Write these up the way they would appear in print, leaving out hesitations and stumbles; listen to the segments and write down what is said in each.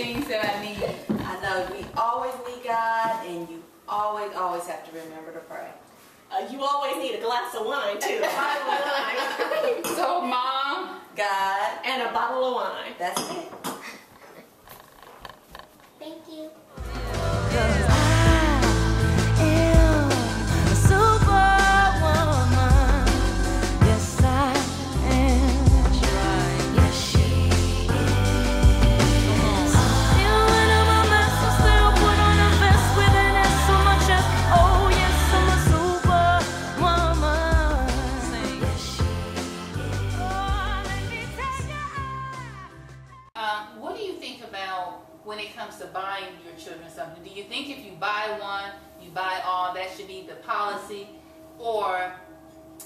things that I need. I know we always need God, and you always have to remember to pray. You always need a glass of wine too. A bottle of wine. So, Mom, God, And a bottle of wine. that's it. Thank you. what do you think about when it comes to buying your children something? Do you think if you buy one, you buy all, that should be the policy? Or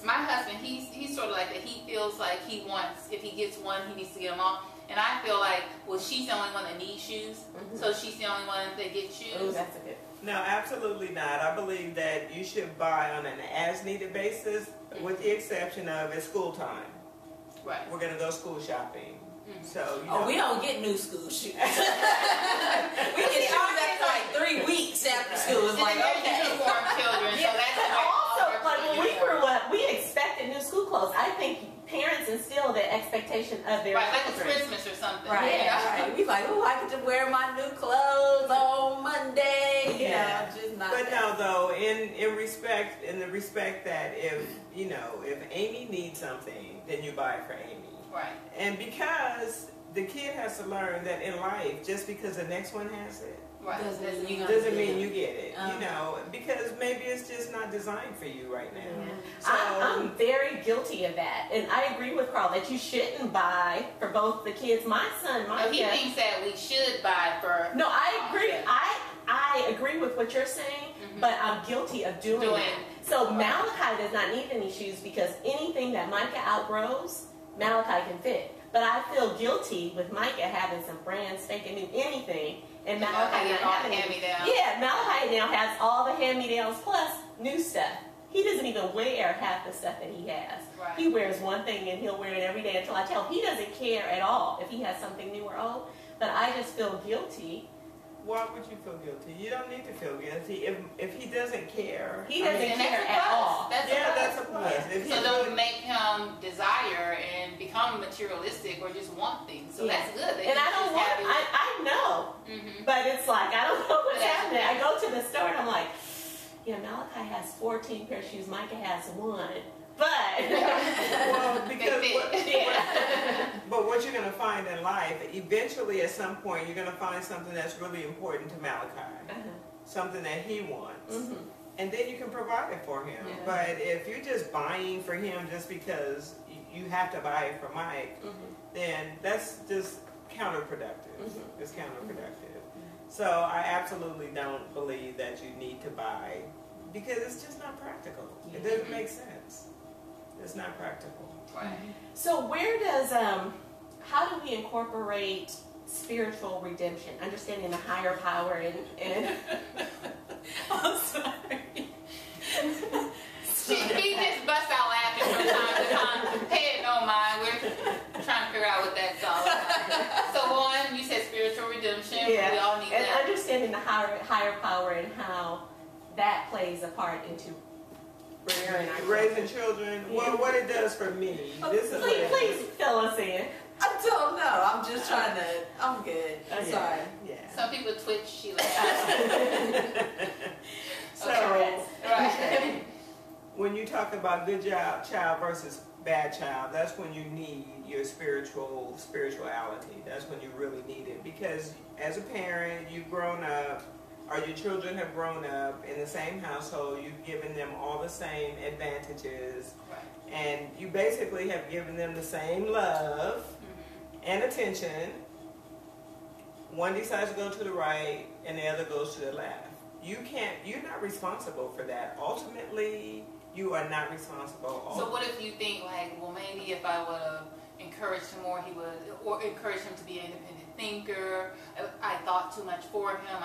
my husband, he's sort of like that. He feels like he wants, if he gets one, he needs to get them all. And I feel like, well, she's the only one that needs shoes, so she's the only one that gets shoes. Oh, that's a good. No, absolutely not. I believe that you should buy on an as-needed basis, with the exception of it's school time. Right. We're going to go school shopping. So, you know, Oh, we don't get new school shoes. We get shoes after like 3 weeks after school. It's like, okay. Uniform children, so that's And why also, all like when we uniform. grew up, we expected new school clothes. I think parents instill the expectation of their Right, like it's children. Christmas or something. Right, Yeah. right. We like, oh, I get to wear my new clothes on Monday. You Yeah. know, just not. but that. no, though, in the respect that if Amy needs something, then you buy it for Amy. Right. And because the kid has to learn that in life, just because the next one has it, Right. doesn't mean you get it. Because maybe it's just not designed for you right now. So, I'm very guilty of that, and I agree with Carl that you shouldn't buy for both the kids. My son, So he thinks that we should buy for. No, I agree. Yeah. I agree with what you're saying, but I'm guilty of doing it. So Malachi does not need any shoes because anything that Micah outgrows, Malachi can fit. But I feel guilty with Micah having some brand spanking new anything, and Malachi not having any. Yeah, Malachi now has all the hand-me-downs plus new stuff. He doesn't even wear half the stuff that he has. Right. He wears one thing and he'll wear it every day until I tell him he doesn't care at all if he has something new or old. But I just feel guilty. why would you feel guilty? You don't need to feel guilty. If he doesn't care, He doesn't And that's care a at plus. all. that's a plus. If he So really- don't make him desire and become materialistic or just want things. So that's good. That And I he's don't just want, happy with- I know, but it's like, I don't know what's happening. I go to the store and I'm like, Malachi has 14 pair of shoes, Micah has one. But, well, because They but what you're going to find in life, eventually at some point, you're going to find something that's really important to Malachi, something that he wants, and then you can provide it for him. Yeah. But if you're just buying for him just because you have to buy it for Mike, then that's just counterproductive. It's counterproductive. So I absolutely don't believe that you need to buy because it's just not practical. It doesn't make sense. It's not practical. Right. so where does, how do we incorporate spiritual redemption, understanding the higher power and I'm sorry. He just busts out laughing from time to time. Hey, don't mind. We're trying to figure out what that's all about. So one, you said spiritual redemption. We all need and that. understanding the higher power and how that plays a part into rearing our Raising children, well, what it does for me, this is what it Please fill us in. I don't know. I'm just trying to. I'm good. I'm Yeah, sorry. Yeah. Some people twitch, she laughs. So, Right. when you talk about good child versus bad child, that's when you need your spirituality. That's when you really need it. Because as a parent, you've grown up, or your children have grown up in the same household, you've given them all the same advantages, Right. and you basically have given them the same love and attention. One decides to go to the right, and the other goes to the left. You're not responsible for that. Ultimately, you are not responsible. So what if you think like, well, maybe if I would have encouraged him more, he would, or encouraged him to be an independent thinker. I thought too much for him.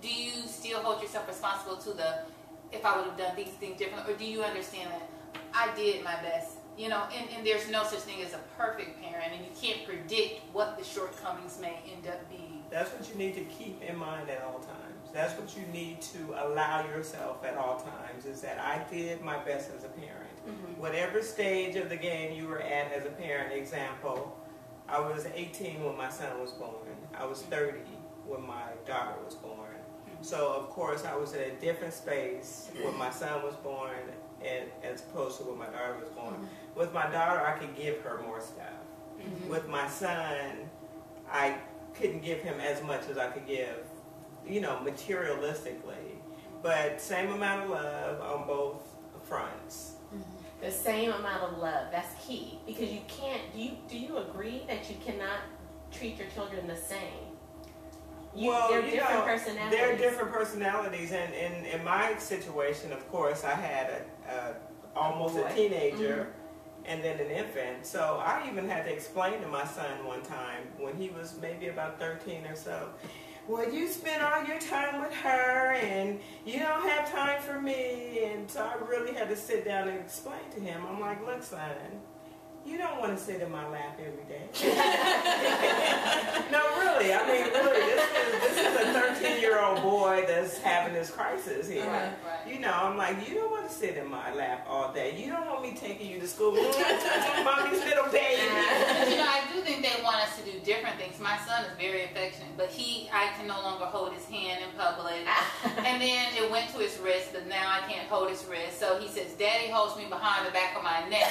Do you still hold yourself responsible to if I would have done these things differently, or do you understand that I did my best? And there's no such thing as a perfect parent, and you can't predict what what the shortcomings may end up being. That's what you need to keep in mind at all times. That's what you need to allow yourself at all times, is that I did my best as a parent. Whatever stage of the game you were at as a parent, example, I was 18 when my son was born. I was 30 when my daughter was born. So, of course, I was in a different space when my son was born and as opposed to when my daughter was born. With my daughter, I could give her more stuff. With my son, I couldn't give him as much as I could give, you know, materialistically. But same amount of love on both fronts. The same amount of love, that's key. Because you can't, do you agree that you cannot treat your children the same? They're different personalities. They're different personalities, and in my situation, of course, I had almost a teenager and then an infant. So I even had to explain to my son one time when he was maybe about 13 or so, well, you spend all your time with her and you don't have time for me. And so I really had to sit down and explain to him. I'm like, look, son, you don't want to sit in my lap every day. No, really. I mean, really, this is a 13-year-old boy that's having this crisis here. Right. You know, I'm like, you don't want to sit in my lap all day. You don't want me taking you to school. Mommy's little baby. But, you know, I do think they want us to do different things. My son is very affectionate, but I can no longer hold his hand in public. And then it went to his wrist, but now I can't hold his wrist. So he says, Daddy holds me behind the back of my neck.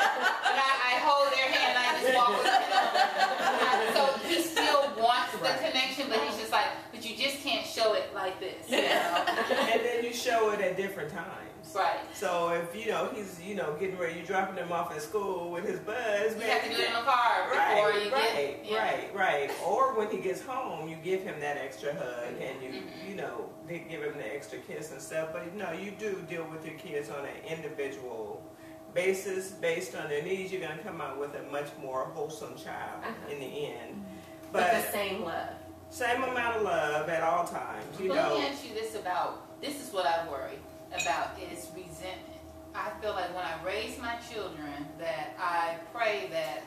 But I hold their hand and I just walk with him. So he still wants the connection, but he's just like, but you just can't show it like this. You know? And then you show it at different times. Right. So if, you know, he's, you know, getting ready, you're dropping him off at school with his buzz. You have to do it in the car before you get... Right. Or when he gets home, you give him that extra hug and you know, they give him the extra kiss and stuff. But, no, you do deal with your kids on an individual basis based on their needs. You're going to come out with a much more wholesome child in the end. But the same love. Same amount of love at all times. You know. Let me ask you this is what I worry about, is resentment. I feel like when I raise my children that I pray that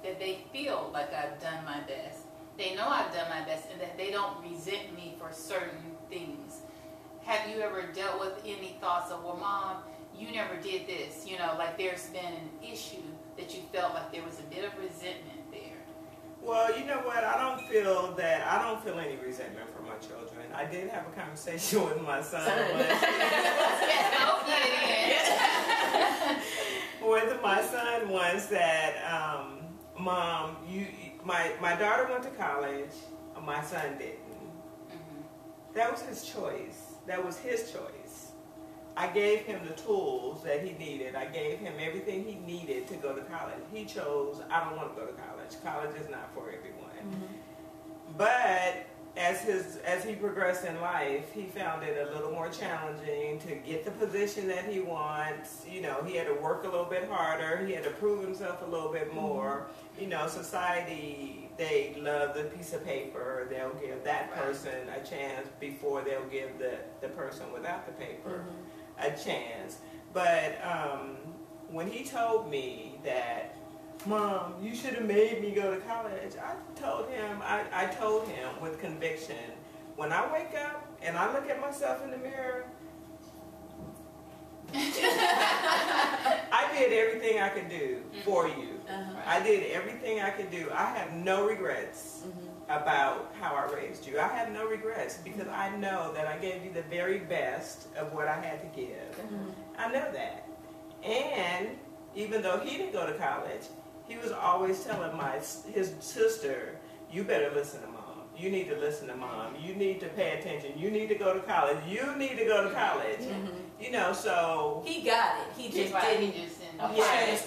they feel like I've done my best. They know I've done my best and that they don't resent me for certain things. Have you ever dealt with any thoughts of, well, Mom, you never did this, you know, like there's been an issue that you felt like there was a bit of resentment there? Well, you know what? I don't feel any resentment from my children. I did have a conversation with my son with my son once that, Mom, my daughter went to college, my son didn't. That was his choice. That was his choice. I gave him the tools that he needed. I gave him everything he needed to go to college. He chose, I don't want to go to college. College is not for everyone. But as he progressed in life, he found it a little more challenging to get the position that he wants. You know, he had to work a little bit harder. He had to prove himself a little bit more. You know, society, they love the piece of paper. They'll give that person a chance before they'll give the person without the paper a chance. But when he told me that, Mom, you should have made me go to college, I told him with conviction, when I wake up and I look at myself in the mirror, I did everything I could do for you. I did everything I could do. I have no regrets about how I raised you. I have no regrets because I know that I gave you the very best of what I had to give. I know that. And even though he didn't go to college, he was always telling his sister, you better listen to Mom. You need to listen to Mom. You need to pay attention. You need to go to college. You need to go to college. You know, so... He got it. He just didn't choose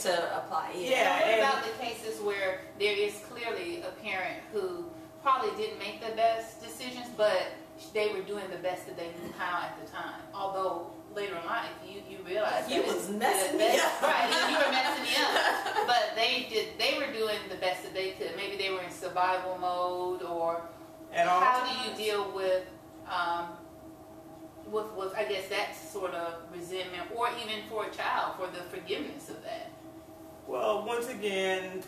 to apply it. Yeah. What about the cases where there is clearly a parent who probably didn't make the best decisions, but they were doing the best that they knew how at the time? Although later in life, you realize you was messing me up. Right, you were messing me up. But they were doing the best that they could. Maybe they were in survival mode, or how do you deal with I guess that sort of resentment, or even for a child, for the forgiveness of that? Well, once again,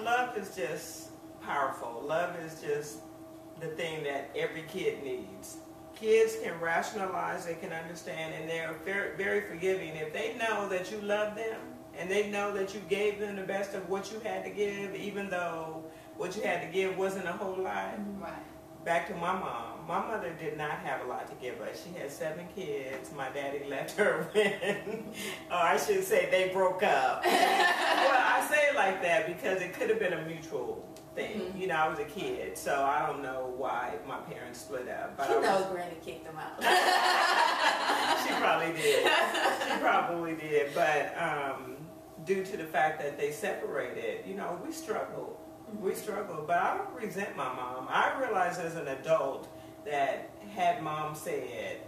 love is just powerful. Love is just the thing that every kid needs. Kids can rationalize, they can understand, and they're very, very forgiving. If they know that you love them and they know that you gave them the best of what you had to give, even though what you had to give wasn't a whole lot. Right. Back to my mom. My mother did not have a lot to give us. She had 7 kids. My daddy left her when, or I should say they broke up. Well, I say it like that because it could have been a mutual thing. I was a kid, so I don't know why my parents split up. But Granny kicked them out. She probably did. She probably did. But due to the fact that they separated, we struggled. We struggled, but I don't resent my mom. I realized as an adult that had mom said,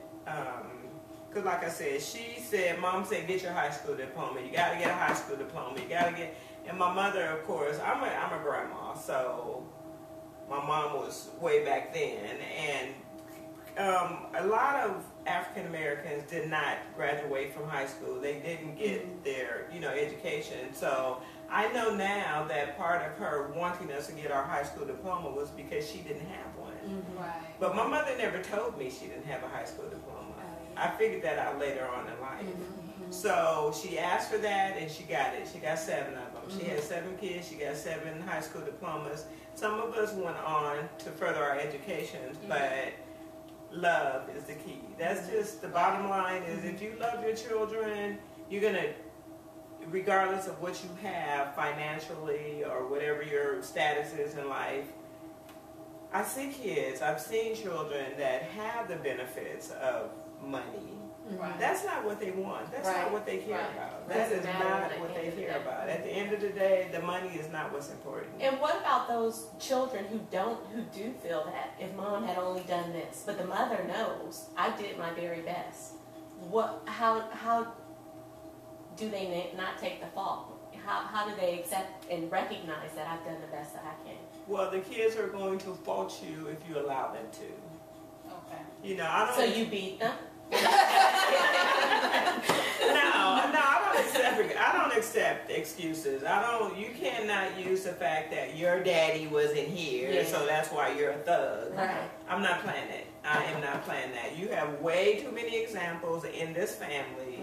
because like I said, mom said, get your high school diploma. You got to get a high school diploma. You got to get, and my mother, of course, I'm a grandma, so my mom was way back then, and a lot of African Americans did not graduate from high school. They didn't get their, education. So I know now that part of her wanting us to get our high school diploma was because she didn't have one. Right. But my mother never told me she didn't have a high school diploma. I figured that out later on in life. So she asked for that and she got it. She got 7 of them. She had 7 kids. She got 7 high school diplomas. Some of us went on to further our educations, but love is the key. That's just the bottom line is if you love your children, you're going to, regardless of what you have financially or whatever your status is in life. I see kids, I've seen children that have the benefits of money. Right. That's not what they want. That's not what they care about. That is Doesn't not matter what at the they end of the care day. about. At the end of the day, the money is not what's important. And what about those children who do feel that if mom had only done this, but the mother knows I did my very best? How do they not take the fault? How do they accept and recognize that I've done the best that I can? Well, the kids are going to fault you if you allow them to. Okay. I don't. So you beat them? No, I don't accept excuses. You cannot use the fact that your daddy wasn't here, so that's why you're a thug. Right. I'm not playing it. I am not playing that. You have way too many examples in this family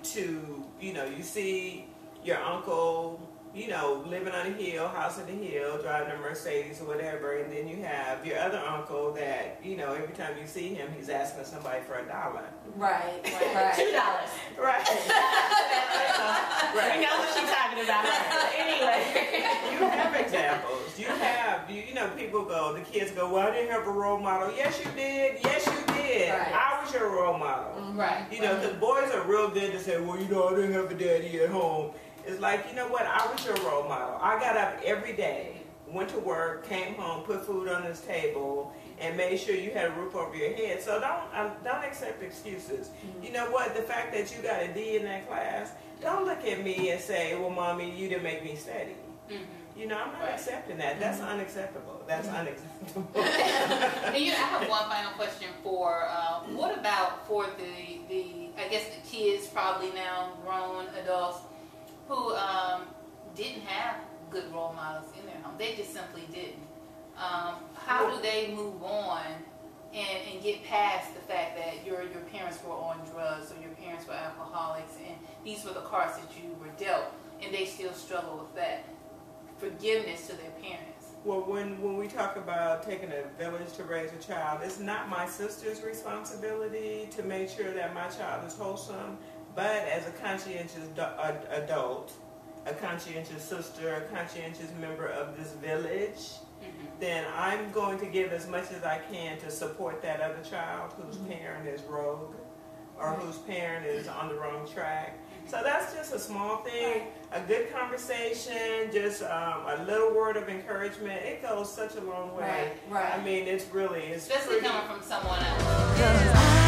to, you see your uncle, living on a hill, house on the hill, driving a Mercedes or whatever, and then you have your other uncle that, every time you see him, he's asking somebody for $1. Right. $2. Right. We know what she's talking about. Anyway. You have examples. People go, the kids go, well, I didn't have a role model. Yes, you did. Yes, you did. Right. I was your role model. Right. Because boys are real good to say, well, I didn't have a daddy at home. It's like, you know what? I was your role model. I got up every day, went to work, came home, put food on this table, and made sure you had a roof over your head. So don't accept excuses. You know what? The fact that you got a D in that class, don't look at me and say, well, mommy, you didn't make me study. I'm not accepting that. That's unacceptable. That's unacceptable. And I have one final question for, what about for I guess the kids, probably now grown adults, who didn't have good role models in their home. They just simply didn't. How do they move on and get past the fact that your parents were on drugs or your parents were alcoholics and these were the cards that you were dealt, and they still struggle with that forgiveness to their parents? Well, when we talk about taking a village to raise a child, it's not my sister's responsibility to make sure that my child is wholesome. But as a conscientious adult, a conscientious sister, a conscientious member of this village, then I'm going to give as much as I can to support that other child whose parent is rogue or whose parent is on the wrong track. So that's just a small thing, a good conversation, just a little word of encouragement. It goes such a long way. Right. I mean, it's Especially pretty, coming from someone else.